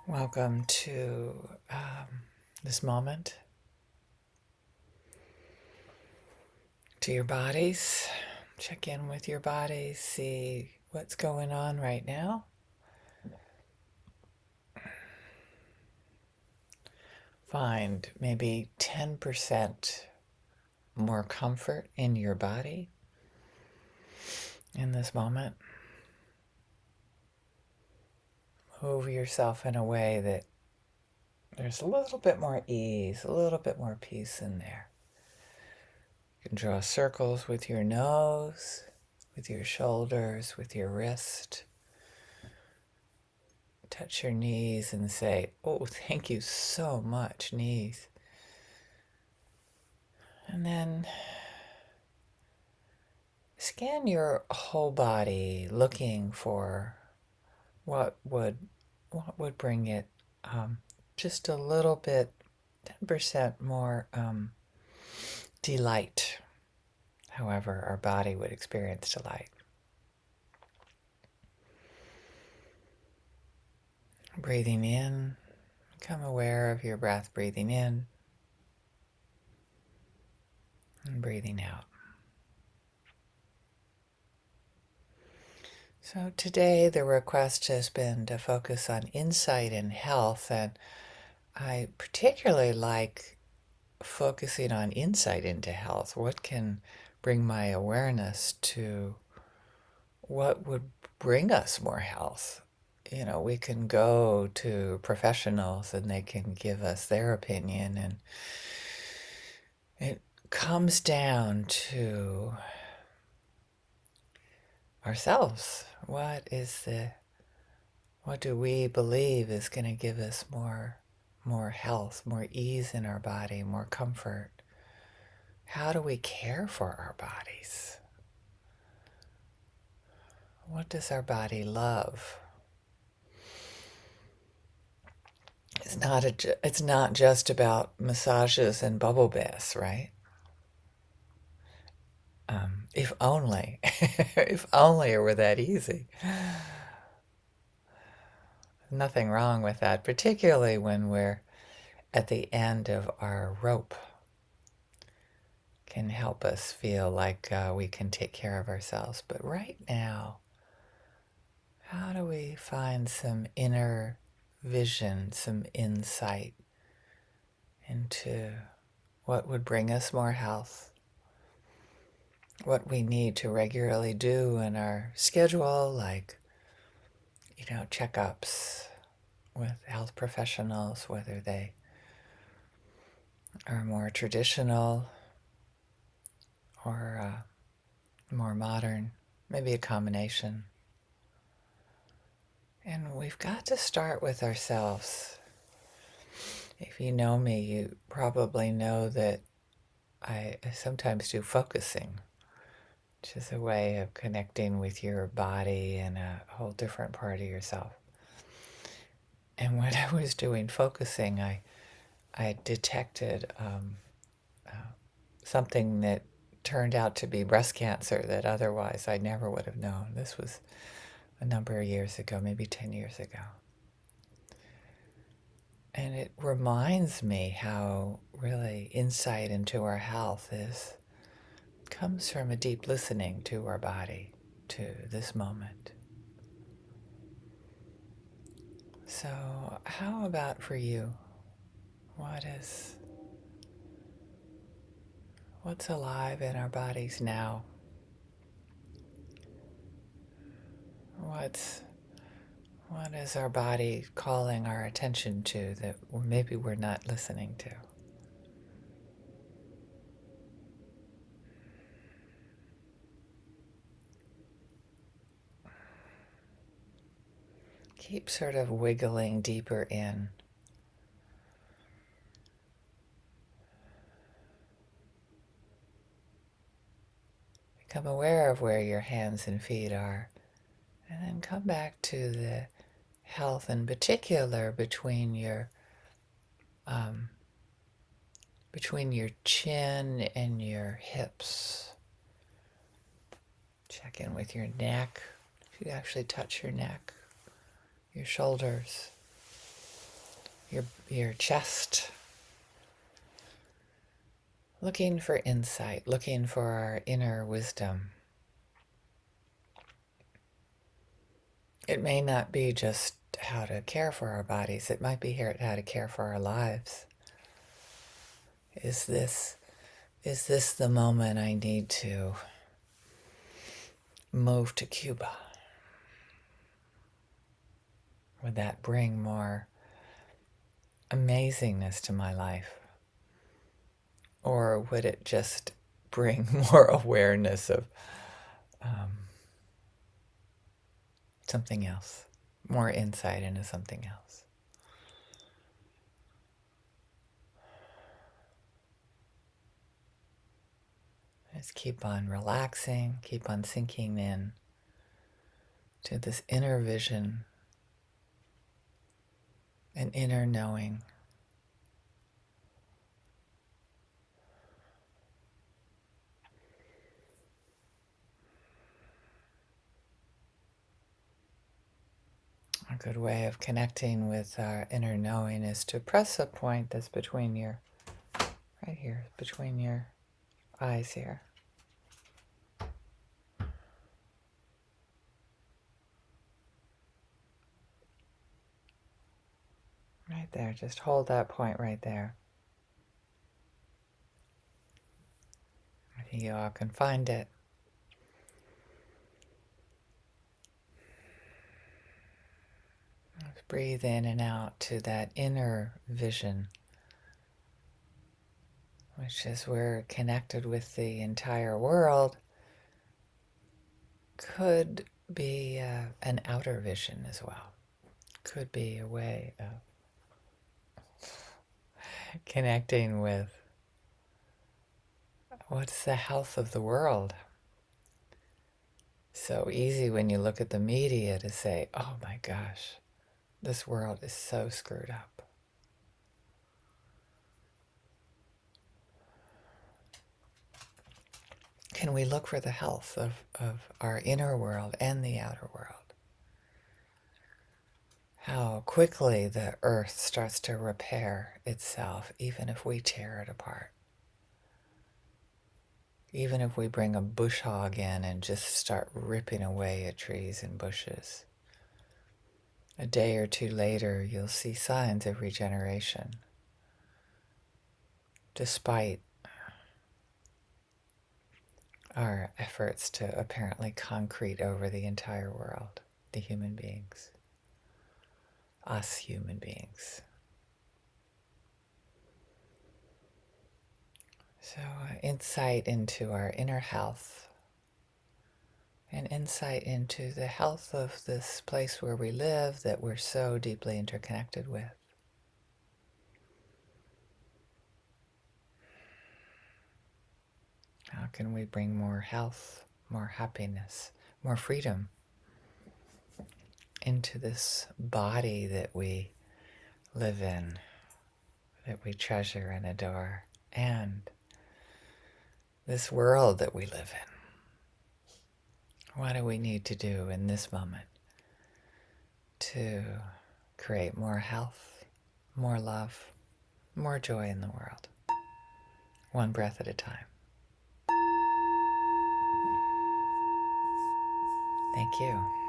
Welcome to this moment, to your bodies. Check in with your bodies, see what's going on right now. Find maybe 10% more comfort in your body in this moment. Move yourself in a way that there's a little bit more ease, a little bit more peace in there. You can draw circles with your nose, with your shoulders, with your wrist. Touch your knees and say, "Oh, thank you so much, knees." And then scan your whole body, looking for what would bring it just a little bit, 10% more delight. However, our body would experience delight. Breathing in, become aware of your breath breathing in and breathing out. So today the request has been to focus on insight and health, and I particularly like focusing on insight into health. What can bring my awareness to what would bring us more health? You know, we can go to professionals and they can give us their opinion, and it comes down to ourselves. What do we believe is going to give us more health, more ease in our body, more comfort? How do we care for our bodies? What does our body love? It's not just about massages and bubble baths, right? If only, if only it were that easy. Nothing wrong with that, particularly when we're at the end of our rope. Can help us feel like we can take care of ourselves. But right now, how do we find some inner vision, some insight into what would bring us more health? What we need to regularly do in our schedule, like, checkups with health professionals, whether they are more traditional or more modern, maybe a combination. And we've got to start with ourselves. If you know me, you probably know that I sometimes do focusing, which is a way of connecting with your body and a whole different part of yourself. And when I was doing focusing, I detected something that turned out to be breast cancer that otherwise I never would have known. This was a number of years ago, maybe 10 years ago. And it reminds me how really insight into our health comes from a deep listening to our body, to this moment. So how about for you? What's alive in our bodies now? What is our body calling our attention to that maybe we're not listening to? Keep sort of wiggling deeper in. Become aware of where your hands and feet are, and then come back to the health, in particular um, between your chin and your hips. Check in with your neck. If you actually touch your neck, your shoulders. your chest, looking for insight, looking for our inner wisdom. It may not be just how to care for our bodies. It might be how to care for our lives. Is this the moment I need to move to Cuba? Would that bring more amazingness to my life? Or would it just bring more awareness of something else, more insight into something else? Just keep on relaxing, keep on sinking in to this inner vision, an inner knowing. A good way of connecting with our inner knowing is to press a point that's between right here, between your eyes here. Right there, just hold that point right there. I think you all can find it. Let's breathe in and out to that inner vision, which is we're connected with the entire world, could be an outer vision as well. Could be a way of connecting with what's the health of the world. So easy when you look at the media to say, oh my gosh, this world is so screwed up. Can we look for the health of our inner world and the outer world? How quickly the earth starts to repair itself, even if we tear it apart. Even if we bring a bush hog in and just start ripping away at trees and bushes. A day or two later, you'll see signs of regeneration, despite our efforts to apparently concrete over the entire world, the human beings, us human beings. So insight into our inner health and insight into the health of this place where we live that we're so deeply interconnected with. How can we bring more health, more happiness, more freedom into this body that we live in, that we treasure and adore, and this world that we live in? What do we need to do in this moment to create more health, more love, more joy in the world? One breath at a time. Thank you.